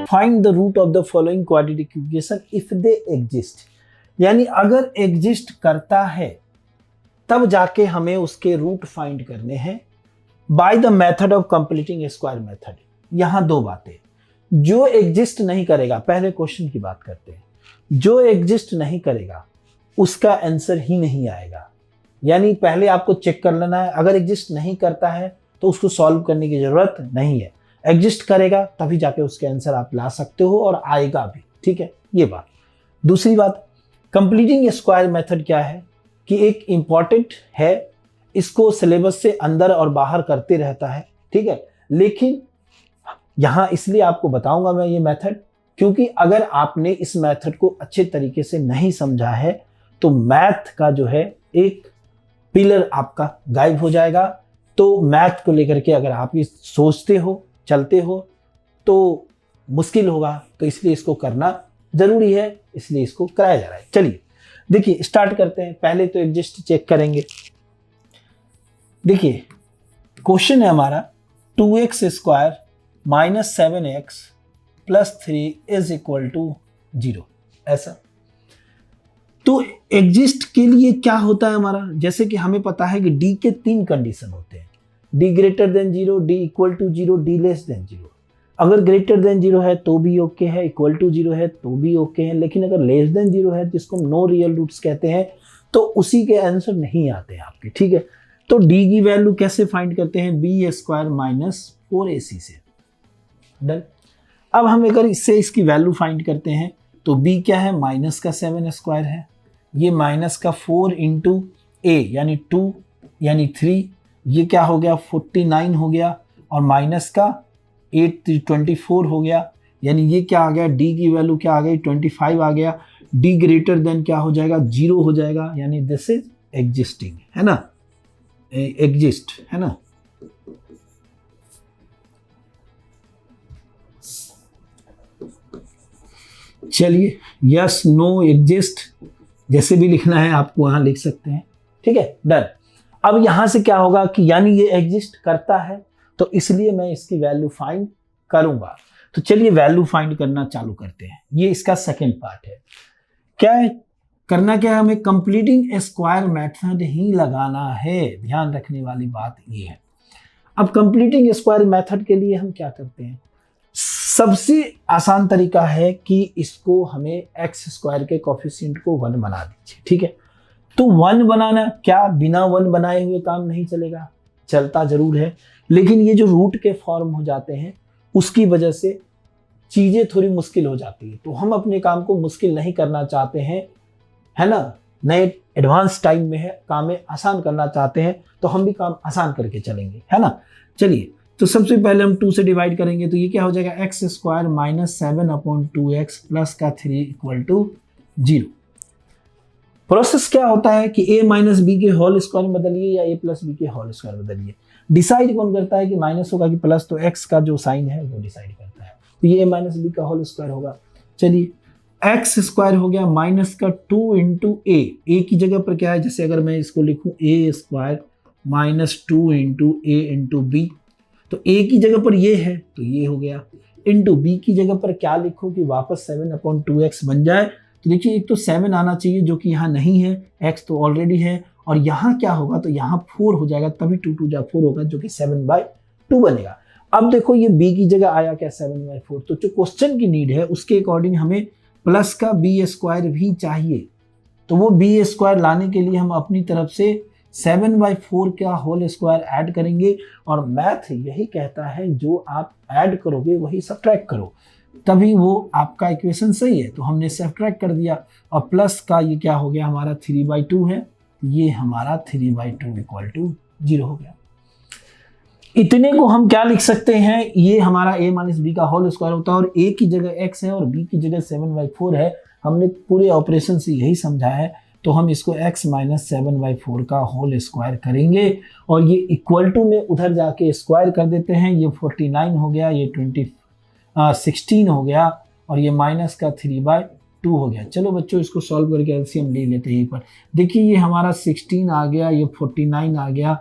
Find the root of the following quadratic equation if they exist, यानी अगर exist करता है तब जाके हमें उसके रूट फाइंड करने हैं by the method of completing square method. यहां दो बातें, जो एग्जिस्ट नहीं करेगा, पहले क्वेश्चन की बात करते हैं, जो एग्जिस्ट नहीं करेगा उसका आंसर ही नहीं आएगा। यानी पहले आपको चेक कर लेना है, अगर एग्जिस्ट नहीं करता है तो उसको सॉल्व करने की जरूरत नहीं है, एग्जिस्ट करेगा तभी जाके उसके आंसर आप ला सकते हो और आएगा भी, ठीक है, ये बात। दूसरी बात, कंप्लीटिंग स्क्वायर मेथड क्या है कि एक इंपॉर्टेंट है, इसको सिलेबस से अंदर और बाहर करते रहता है, ठीक है, लेकिन यहां इसलिए आपको बताऊंगा मैं ये मेथड, क्योंकि अगर आपने इस मेथड को अच्छे तरीके से नहीं समझा है तो मैथ का जो है एक पिलर आपका गायब हो जाएगा। तो मैथ को लेकर के अगर आप ये सोचते हो, चलते हो तो मुश्किल होगा, तो इसलिए इसको करना जरूरी है, इसलिए इसको कराया जा रहा है। चलिए देखिए स्टार्ट करते हैं। पहले तो एग्जिस्ट चेक करेंगे। देखिए क्वेश्चन है हमारा 2x square minus 7x plus 3 is equal to 0, ऐसा। तो एग्जिस्ट के लिए क्या होता है हमारा, जैसे कि हमें पता है कि डी के 3 कंडीशन होते हैं, D greater than 0, D equal to 0, D less than 0। अगर ग्रेटर देन 0 है तो भी ओके है, इक्वल टू 0 है तो भी ओके है, लेकिन अगर लेस देन 0 है जिसको हम नो रियल रूट्स कहते हैं तो उसी के आंसर नहीं आते हैं आपके, ठीक है। तो डी की वैल्यू कैसे फाइंड करते हैं, बी स्क्वायर माइनस 4ac से, डन। अब हम अगर इससे इसकी वैल्यू फाइंड करते हैं तो b क्या है, माइनस का 7 स्क्वायर है, ये माइनस का 4 इंटू a यानी 2 यानी 3, ये क्या हो गया 49 हो गया, और माइनस का 8 24 हो गया, यानी ये क्या आ गया, d की वैल्यू क्या आ गई 25 आ गया। d ग्रेटर देन क्या हो जाएगा, 0 हो जाएगा, यानी दिस इज एग्जिस्टिंग, है ना, एग्जिस्ट है ना। चलिए यस नो एग्जिस्ट जैसे भी लिखना है आपको वहां लिख सकते हैं, ठीक है, डन। अब यहां से क्या होगा कि यानी ये एग्जिस्ट करता है तो इसलिए मैं इसकी वैल्यू फाइंड करूंगा। तो चलिए वैल्यू फाइंड करना चालू करते हैं, ये इसका सेकंड पार्ट है। क्या है करना, क्या है, हमें कंप्लीटिंग स्क्वायर मेथड ही लगाना है, ध्यान रखने वाली बात ये है। अब कंप्लीटिंग स्क्वायर मेथड के लिए हम क्या करते हैं, सबसे आसान तरीका है कि इसको हमें एक्स स्क्वायर के कोफिशिएंट को 1 बना दीजिए, ठीक है। तो 1 बनाना, क्या बिना 1 बनाए हुए काम नहीं चलेगा, चलता जरूर है, लेकिन ये जो रूट के फॉर्म हो जाते हैं उसकी वजह से चीजें थोड़ी मुश्किल हो जाती है। तो हम अपने काम को मुश्किल नहीं करना चाहते हैं, है ना, नए एडवांस टाइम में है, काम में आसान करना चाहते हैं, तो हम भी काम आसान करके चलेंगे, है ना। चलिए तो सबसे पहले हम 2 से डिवाइड करेंगे, तो ये क्या हो जाएगा, x square minus 7/2x plus का 3 इक्वल टू 0। प्रोसेस क्या होता है कि a माइनस बी के होल स्क्वायर में बदलिए या a प्लस बी के होल स्क्वायर में बदलिए। डिसाइड कौन करता है कि माइनस होगा कि प्लस, तो x का जो साइन है वो डिसाइड करता है, तो ये a माइनस बी का होल स्क्वायर होगा। चलिए एक्स स्क्वायर हो गया माइनस का 2 इंटू ए की जगह पर क्या है, जैसे अगर मैं इसको लिखूं a square minus 2 into A into B, तो a की जगह पर ये है तो ये हो गया, इंटू b की जगह पर क्या लिखो कि वापस 7/2x बन जाए। तो देखिए एक तो 7 आना चाहिए जो कि यहाँ नहीं है, x तो ऑलरेडी है, और यहाँ क्या होगा तो यहाँ 4 हो जाएगा, तभी 2 2 4 होगा जो कि 7/2 बनेगा। अब देखो ये b की जगह आया क्या 7/4, तो जो क्वेश्चन की नीड है उसके अकॉर्डिंग हमें प्लस का b स्क्वायर भी चाहिए, तो वो b स्क्वायर लाने के लिए हम अपनी तरफ से 7/4 का होल स्क्वायर ऐड करेंगे, और मैथ यही कहता है जो आप ऐड करोगे वही सब्ट्रैक्ट करो, तभी वो आपका इक्वेशन सही है। तो हमने सब्ट्रैक्ट कर दिया, और प्लस का ये क्या हो गया हमारा 3/2 है, ये हमारा 3/2 इक्वल टू 0 हो गया। इतने को हम क्या लिख सकते हैं, ये हमारा a माइनस बी का होल स्क्वायर होता है, और a की जगह x है और b की जगह 7/4 है। हमने पूरे ऑपरेशन से यही समझा है, तो हम इसको x माइनस 7/4 का होल स्क्वायर करेंगे, और ये इक्वल टू में उधर जाके स्क्वायर कर देते हैं, ये 49 हो गया, ये 16 हो गया, और ये माइनस का 3/2 हो गया। चलो बच्चों इसको सॉल्व करके एलसीएम ले लेते हैं। पर देखिए ये हमारा 16 आ गया, ये 49 आ गया,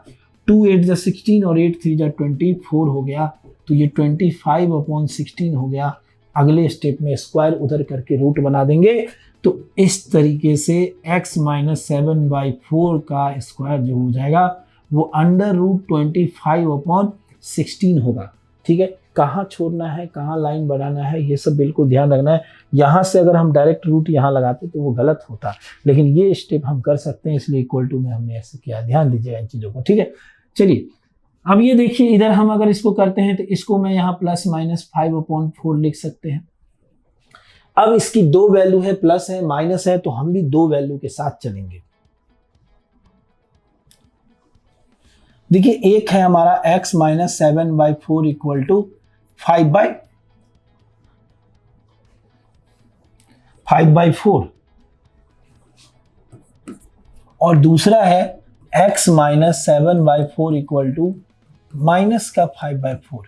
2 8 जा 16 और 8 3 जा 24 हो गया, तो ये 25/16 हो गया, अगले स्टेप में स्क्वायर उधर करके रूट बना देंगे। तो इस तरीके से x माइनस 7/4 का स्क्वायर जो हो जाएगा वो √25/16 होगा। ठीक है, कहाँ छोड़ना है, कहाँ लाइन बनाना है, ये सब बिल्कुल ध्यान रखना है। यहाँ से अगर हम डायरेक्ट रूट यहाँ लगाते तो वो गलत होता, लेकिन ये स्टेप हम कर सकते हैं, इसलिए इक्वल टू में हमने ऐसे किया। ध्यान दीजिएगा इन चीज़ों को। ठीक है, चलिए अब ये देखिए, इधर हम अगर इसको करते हैं तो इसको मैं यहाँ +-5/4 लिख सकते हैं। अब इसकी दो वैल्यू है, प्लस है माइनस है, तो हम भी दो वैल्यू के साथ चलेंगे। देखिए एक है हमारा x माइनस 7/4 इक्वल टू 5/4 और दूसरा है x minus 7/4 equal to minus का 5/4।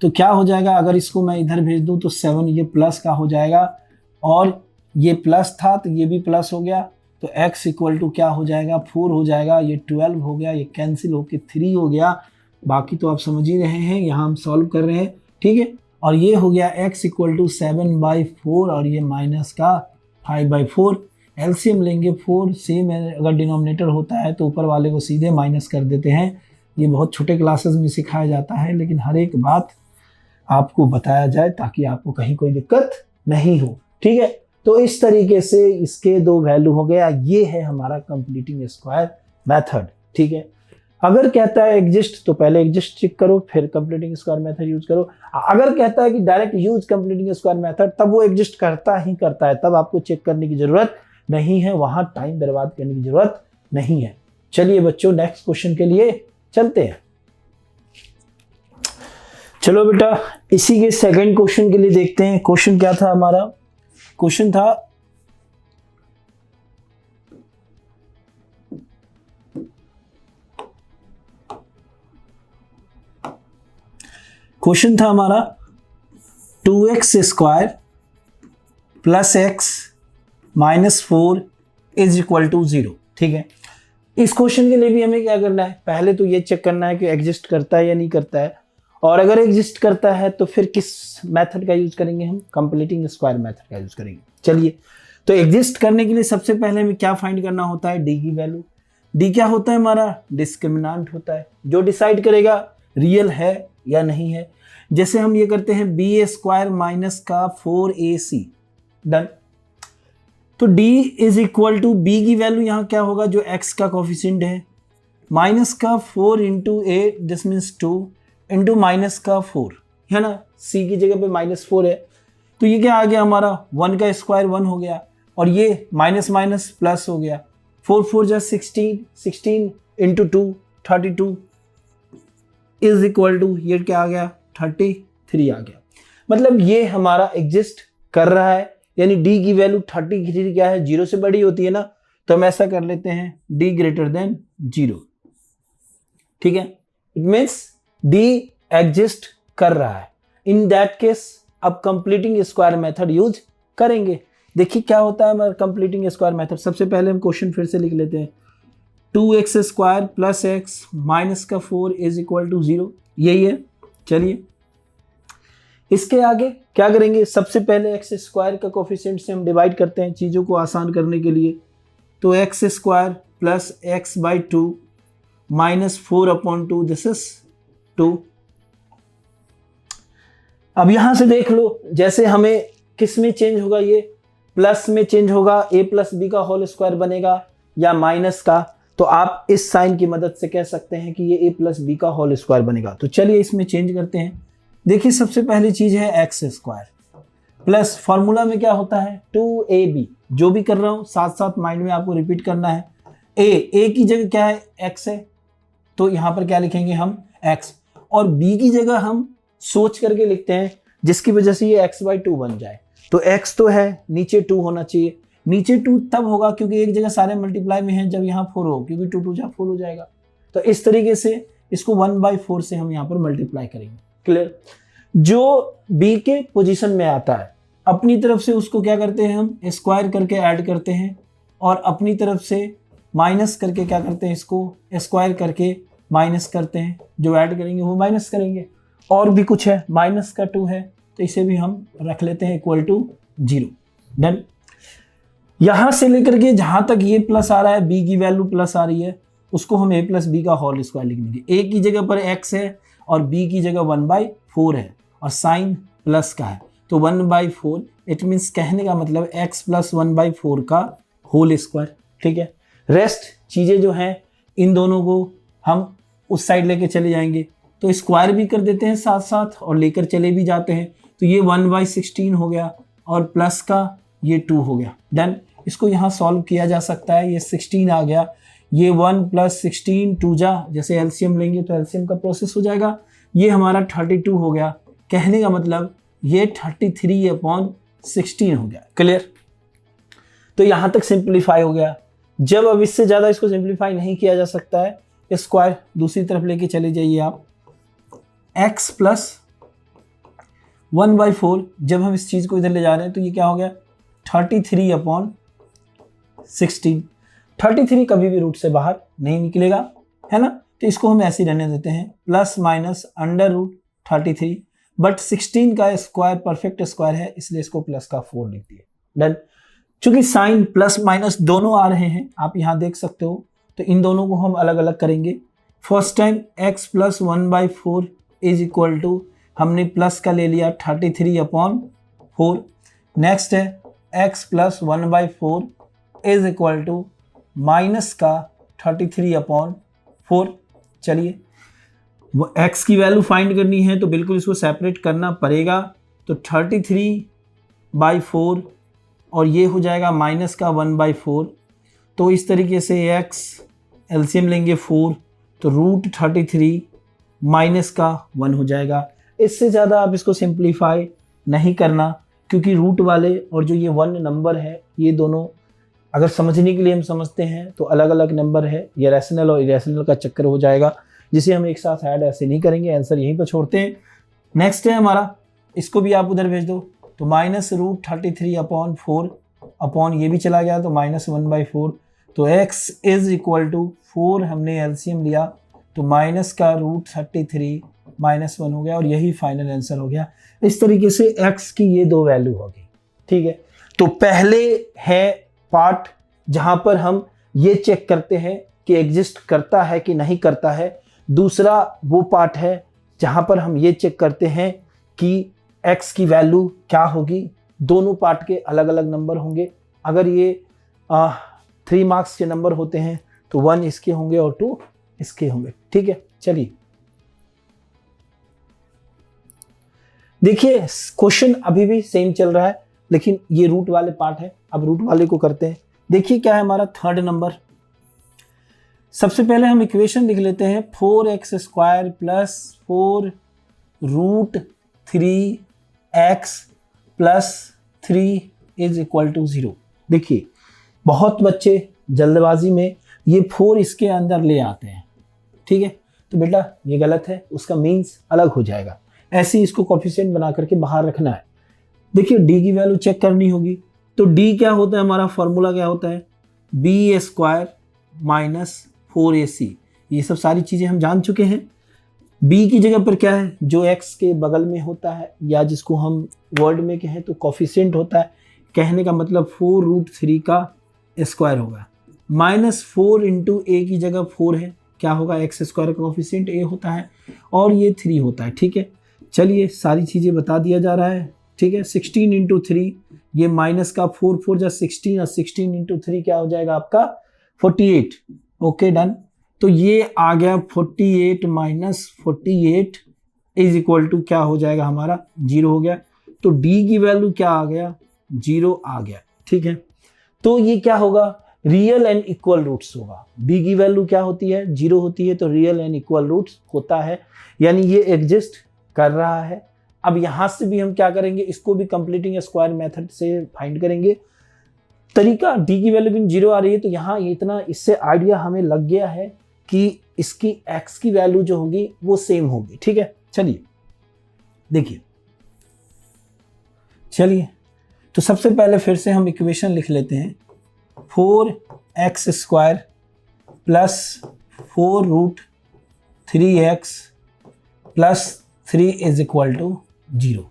तो क्या हो जाएगा, अगर इसको मैं इधर भेज दूं तो 7 ये प्लस का हो जाएगा और ये प्लस था तो ये भी प्लस हो गया, तो x इक्वल टू क्या हो जाएगा 4 हो जाएगा, ये 12 हो गया, ये कैंसिल होके 3 हो गया। बाकी तो आप समझ ही रहे हैं, यहाँ हम सॉल्व कर रहे हैं। ठीक है, और ये हो गया x इक्वल टू 7/4 और ये माइनस का 5/4। एलसीएम लेंगे 4, सेम है, अगर डिनोमिनेटर होता है तो ऊपर वाले को सीधे माइनस कर देते हैं। ये बहुत छोटे क्लासेस में सिखाया जाता है, लेकिन हर एक बात आपको बताया जाए ताकि आपको कहीं कोई दिक्कत नहीं हो। ठीक है, तो इस तरीके से इसके दो वैल्यू हो गया। ये है हमारा कंप्लीटिंग स्क्वायर मेथड। ठीक है, अगर कहता है एग्जिस्ट तो पहले एग्जिस्ट चेक करो, फिर कंप्लीटिंग स्क्वायर मेथड यूज करो। अगर कहता है कि direct use completing square method, तब वो एग्जिस्ट करता ही करता है, तब आपको चेक करने की जरूरत नहीं है, वहां टाइम बर्बाद करने की जरूरत नहीं है। चलिए बच्चों नेक्स्ट क्वेश्चन के लिए चलते हैं। चलो बेटा इसी के सेकंड क्वेश्चन के लिए देखते हैं। क्वेश्चन क्या था हमारा, क्वेश्चन था हमारा 2x square plus x minus 4 is equal to 0। ठीक है, इस क्वेश्चन के लिए भी हमें क्या करना है, पहले तो ये चेक करना है कि एग्जिस्ट करता है या नहीं करता है, और अगर एग्जिस्ट करता है तो फिर किस मेथड का यूज करेंगे, हम कंप्लीटिंग स्क्वायर मेथड का यूज करेंगे। चलिए, तो एग्जिस्ट करने के लिए सबसे पहले हमें क्या फाइंड करना होता है, डी की वैल्यू। डी क्या होता है हमारा, डिस्क्रिमिनेंट होता है, जो डिसाइड करेगा रियल है या नहीं है। जैसे हम ये करते हैं बी स्क्वायर माइनस का 4ac, डन। तो d is equal to B की वैल्यू यहाँ क्या होगा, जो x का कोफिशिएंट है, माइनस का 4 into A, this means 2 into minus का 4 है ना, c की जगह पे -4 है, तो ये क्या आ गया हमारा 1 का स्क्वायर 1 हो गया, और ये माइनस माइनस प्लस हो गया, 4 4 जा 16, 16 इंटू 2 32 इज इक्वल टू ये क्या आ गया 33 आ गया। मतलब ये हमारा एग्जिस्ट कर रहा है, यानी d की वैल्यू 33 क्या है, 0 से बड़ी होती है ना, तो हम ऐसा कर लेते हैं d ग्रेटर देन 0। ठीक है, इट मीन्स d एग्जिस्ट कर रहा है। इन दैट केस अब कंप्लीटिंग स्क्वायर मेथड यूज करेंगे। देखिए क्या होता है हमारा कंप्लीटिंग स्क्वायर मेथड। सबसे पहले हम क्वेश्चन फिर से लिख लेते हैं, 2x square plus x minus का 4 इज इक्वल टू 0, यही है। चलिए इसके आगे क्या करेंगे, सबसे पहले एक्स स्क्वायर का कोफिशिएंट से हम डिवाइड करते हैं चीज़ों को आसान करने के लिए। तो x square plus x by 2 minus 4/2, this is 2। अब यहां से देख लो, जैसे हमें किस में चेंज होगा, ये प्लस में चेंज होगा, a प्लस बी का होल स्क्वायर बनेगा या माइनस का, तो आप इस साइन की मदद से कह सकते हैं कि ये a प्लस बी का होल स्क्वायर बनेगा। तो चलिए इसमें चेंज करते हैं। देखिए सबसे पहली चीज है एक्स स्क्वायर प्लस फॉर्मूला में क्या होता है 2ab, जो भी कर रहा हूं साथ साथ माइंड में आपको रिपीट करना है। a की जगह क्या है x है, तो यहां पर क्या लिखेंगे हम x, और b की जगह हम सोच करके लिखते हैं जिसकी वजह से ये x/2 बन जाए। तो x तो है, नीचे 2 होना चाहिए, नीचे 2 तब होगा क्योंकि एक जगह सारे मल्टीप्लाई में है जब यहाँ 4 हो, क्योंकि 2 2 जा 4 हो जाएगा। तो इस तरीके से इसको 1/4 से हम यहाँ पर मल्टीप्लाई करेंगे। क्लियर, जो b के पोजीशन में आता है अपनी तरफ से उसको क्या करते हैं हम स्क्वायर करके ऐड करते हैं, और अपनी तरफ से माइनस करके क्या करते हैं, इसको स्क्वायर करके माइनस करते हैं, जो ऐड करेंगे वो माइनस करेंगे। और भी कुछ है, माइनस का 2 है, तो इसे भी हम रख लेते हैं इक्वल टू 0। डन। यहां से लेकर के जहां तक ये प्लस आ रहा है, b की वैल्यू प्लस आ रही है, उसको हम a प्लस बी का होल स्क्वायर लिख देंगे। a की जगह पर x है और b की जगह 1/4 है और साइन प्लस का है तो 1/4। इट मीन्स कहने का मतलब x प्लस 1/4 का होल स्क्वायर। ठीक है, रेस्ट चीजें जो हैं इन दोनों को हम उस साइड लेके चले जाएंगे, तो स्क्वायर भी कर देते हैं साथ साथ और लेकर चले भी जाते हैं। तो ये 1/16 हो गया और प्लस का ये 2 हो गया। डन। इसको यहाँ सॉल्व किया जा सकता है। ये 16 आ गया, ये 1 + 16 2 जा, जैसे एलसीएम लेंगे तो एलसीएम का प्रोसेस हो जाएगा। ये हमारा 32 हो गया। कहने का मतलब ये 33/16 हो गया। क्लियर? तो यहाँ तक सिंप्लीफाई हो गया। जब अब इससे ज़्यादा इसको सिंप्लीफाई नहीं किया जा सकता है, स्क्वायर दूसरी तरफ लेके चले जाइए आप। x प्लस 1/4, जब हम इस चीज़ को इधर ले जा रहे हैं तो ये क्या हो गया 33/16। 33 कभी भी रूट से बाहर नहीं निकलेगा, है ना, तो इसको हम ऐसे ही रहने देते हैं, प्लस माइनस √33। बट 16 का स्क्वायर परफेक्ट स्क्वायर है, इसलिए इसको प्लस का 4 लिख दिए। डन। चूंकि साइन प्लस माइनस दोनों आ रहे हैं, आप यहाँ देख सकते हो, तो इन दोनों को हम अलग अलग करेंगे। First time x plus 1/4 is equal to, हमने प्लस का ले लिया 33/4। नेक्स्ट है x plus 1/4 is equal to minus का 33/4। चलिए, वो x की वैल्यू फाइंड करनी है तो बिल्कुल इसको सेपरेट करना पड़ेगा। तो 33/4 और ये हो जाएगा माइनस का 1/4। तो इस तरीके से x एलसीएम लेंगे 4, तो √33 माइनस का 1 हो जाएगा। इससे ज़्यादा आप इसको सिंप्लीफाई नहीं करना, क्योंकि रूट वाले और जो ये 1 नंबर है, ये दोनों अगर समझने के लिए हम समझते हैं तो अलग अलग नंबर है। ये रैशनल और इरेशनल का चक्कर हो जाएगा, जिसे हम एक साथ ऐड ऐसे नहीं करेंगे। आंसर यहीं पर छोड़ते हैं। नेक्स्ट है हमारा, इसको भी आप उधर भेज दो, तो माइनस √33/4 अपॉन ये भी चला गया तो माइनस 1/4। तो x इज इक्वल टू 4, हमने एलसीएम लिया तो माइनस का √33 माइनस 1 हो गया और यही फाइनल आंसर हो गया। इस तरीके से x की ये 2 वैल्यू होगी। ठीक है, तो पहले है पार्ट जहां पर हम ये चेक करते हैं कि एग्जिस्ट करता है कि नहीं करता है। दूसरा वो पार्ट है जहां पर हम ये चेक करते हैं कि x की वैल्यू क्या होगी। दोनों पार्ट के अलग अलग नंबर होंगे। अगर ये 3 मार्क्स के नंबर होते हैं तो 1 इसके होंगे और 2 इसके होंगे। ठीक है, चलिए देखिए, क्वेश्चन अभी भी सेम चल रहा है, लेकिन ये रूट वाले पार्ट है। अब रूट वाले को करते हैं। देखिए क्या है हमारा थर्ड नंबर। सबसे पहले हम इक्वेशन लिख लेते हैं 4x² plus 4 √3x plus 3 is equal to 0। देखिए, बहुत बच्चे जल्दबाजी में ये 4 इसके अंदर ले आते हैं। ठीक है, तो बेटा ये गलत है, उसका मीन्स अलग हो जाएगा। ऐसे ही इसको कोफिशिएंट बना करके बाहर रखना है। देखिए d की वैल्यू चेक करनी होगी, तो d क्या होता है, हमारा फॉर्मूला क्या होता है, b² माइनस 4ac। ये सब सारी चीज़ें हम जान चुके हैं। b की जगह पर क्या है, जो x के बगल में होता है, या जिसको हम वर्ड में कहें तो कोफिशिएंट होता है। कहने का मतलब 4√3 का स्क्वायर होगा, माइनस 4 इंटू a की जगह 4 है, क्या होगा x² का कोफिशिएंट a होता है और ये 3 होता है। ठीक है, चलिए सारी चीज़ें बता दिया जा रहा है। ठीक है, 16 इंटू 3, ये माइनस का 4 4 जा 16 और 16 इंटू 3 क्या हो जाएगा आपका 48। Okay done. तो ये आ गया 48 माइनस 48 इज इक्वल टू क्या हो जाएगा हमारा 0 हो गया। तो d की वैल्यू क्या आ गया, 0 आ गया। ठीक है, तो ये क्या होगा, रियल एंड इक्वल रूट्स होगा। b की वैल्यू क्या होती है, 0 होती है, तो रियल एंड इक्वल रूट्स होता है, यानी ये एग्जिस्ट कर रहा है। अब यहां से भी हम क्या करेंगे, इसको भी कंप्लीटिंग स्क्वायर मेथड से फाइंड करेंगे। तरीका, d की वैल्यू भी 0 आ रही है, तो यहाँ इतना इससे आइडिया हमें लग गया है कि इसकी x की वैल्यू जो होगी वो सेम होगी। ठीक है, चलिए देखिए, चलिए तो सबसे पहले फिर से हम इक्वेशन लिख लेते हैं 4x² plus 4√3x plus 3 is equal to 0।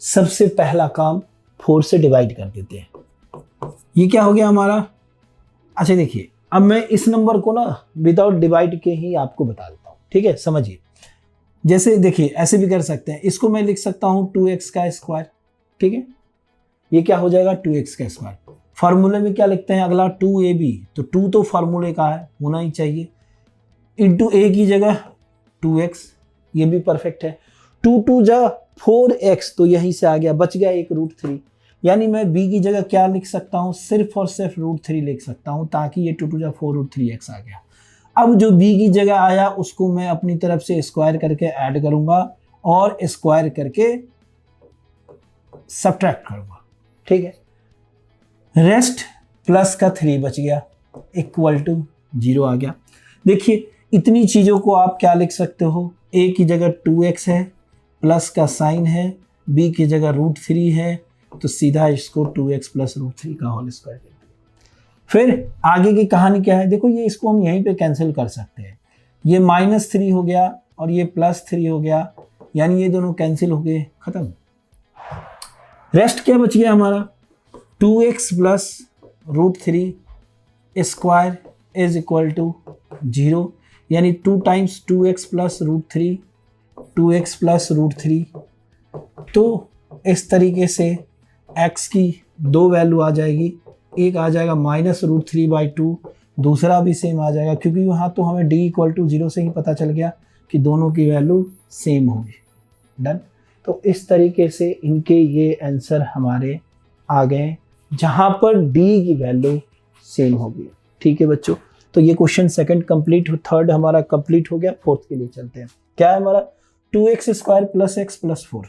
सबसे पहला काम 4 से डिवाइड कर देते हैं। ये क्या हो गया हमारा? अच्छा देखिए, अब मैं इस नंबर को ना विदाउट डिवाइड के ही आपको बता देता हूँ, ठीक है? समझिए, जैसे देखिए ऐसे भी कर सकते हैं, इसको मैं लिख सकता हूँ 2x का स्क्वायर, ठीक है? ये क्या हो जाएगा? 2x का स्क्वायर। फार्मूले में क्या लिखते हैं अगला? 2ab, तो 2 तो फार्मूले का है, होना ही चाहिए, इंटू a की जगह 2x, ये भी परफेक्ट है। 2 2 जा 4x, तो यहीं से आ गया, बच गया एक √3, यानी मैं b की जगह क्या लिख सकता हूँ? सिर्फ और सिर्फ √3 लिख सकता हूँ, ताकि ये 2 2 जा 4 √3x आ गया। अब जो b की जगह आया उसको मैं अपनी तरफ से स्क्वायर करके ऐड करूंगा और स्क्वायर करके सब्ट्रैक्ट करूंगा, ठीक है? रेस्ट प्लस का 3 बच गया, इक्वल टू 0 आ गया। देखिए इतनी चीज़ों को आप क्या लिख सकते हो? a की जगह 2x है, प्लस का साइन है, b की जगह √3 है, तो सीधा इसको 2x प्लस √3 का होल स्क्वायर। फिर आगे की कहानी क्या है? देखो ये इसको हम यहीं पे कैंसिल कर सकते हैं, ये -3 हो गया और ये +3 हो गया, यानी ये दोनों कैंसिल हो गए, खत्म। रेस्ट क्या बच गया हमारा? 2x plus √3 square is equal to 0, यानी 2 times 2x plus √3, 2x plus √3। तो इस तरीके से x की 2 वैल्यू आ जाएगी, एक आ जाएगा -√3/2, दूसरा भी सेम आ जाएगा, क्योंकि वहाँ तो हमें d इक्वल टू 0 से ही पता चल गया कि दोनों की वैल्यू सेम होगी। डन। तो इस तरीके से इनके ये आंसर हमारे आ गए, जहाँ पर d की वैल्यू सेम होगी। ठीक है बच्चों, तो ये क्वेश्चन सेकंड कंप्लीट, थर्ड हमारा कंप्लीट हो गया। फोर्थ के लिए चलते हैं। क्या है हमारा? 2x square plus x plus 4।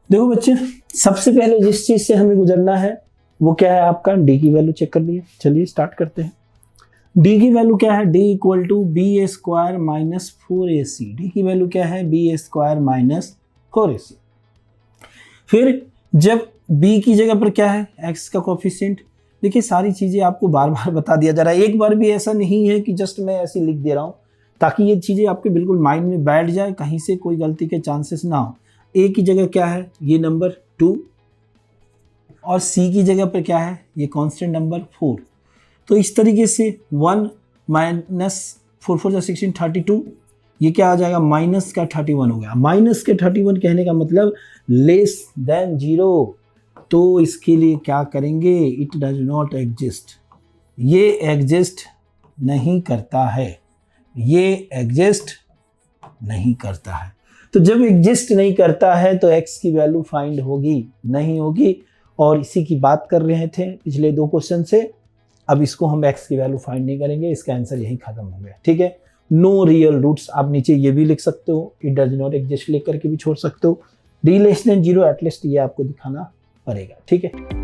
देखो बच्चे, सबसे पहले जिस चीज से हमें गुजरना है वो क्या है आपका? डी की वैल्यू चेक कर लिए। चलिए स्टार्ट करते हैं। डी की वैल्यू क्या है? D equal to B square minus 4ac। D की वैल्यू क्या है? B square minus 4ac। फिर जब बी की जगह पर क्या है? एक्स का कोफिशिएंट। देखिए सारी चीज़ें आपको बार बार बता दिया जा रहा है, एक बार भी ऐसा नहीं है कि जस्ट मैं ऐसे लिख दे रहा हूँ, ताकि ये चीज़ें आपके बिल्कुल माइंड में बैठ जाए, कहीं से कोई गलती के चांसेस ना हो। ए की जगह क्या है? ये नंबर 2, और सी की जगह पर क्या है? ये कांस्टेंट नंबर 4। तो इस तरीके से 1 माइनस 4 4 16 32, ये क्या आ जाएगा? माइनस का 31 हो गया। माइनस के 31 कहने का मतलब लेस देन 0। तो इसके लिए क्या करेंगे? इट डज नॉट एग्जिस्ट, ये एग्जिस्ट नहीं करता है, ये एग्जिस्ट नहीं करता है। तो जब एग्जिस्ट नहीं करता है तो x की वैल्यू फाइंड होगी नहीं होगी, और इसी की बात कर रहे थे पिछले 2 क्वेश्चन से। अब इसको हम x की वैल्यू फाइंड नहीं करेंगे, इसका आंसर यही खत्म हो गया। ठीक है, नो रियल रूट्स। आप नीचे ये भी लिख सकते हो, इट डज नॉट एग्जिस्ट लिख करके भी छोड़ सकते हो। d <0 एटलीस्ट ये आपको दिखाना पड़ेगा। ठीक है।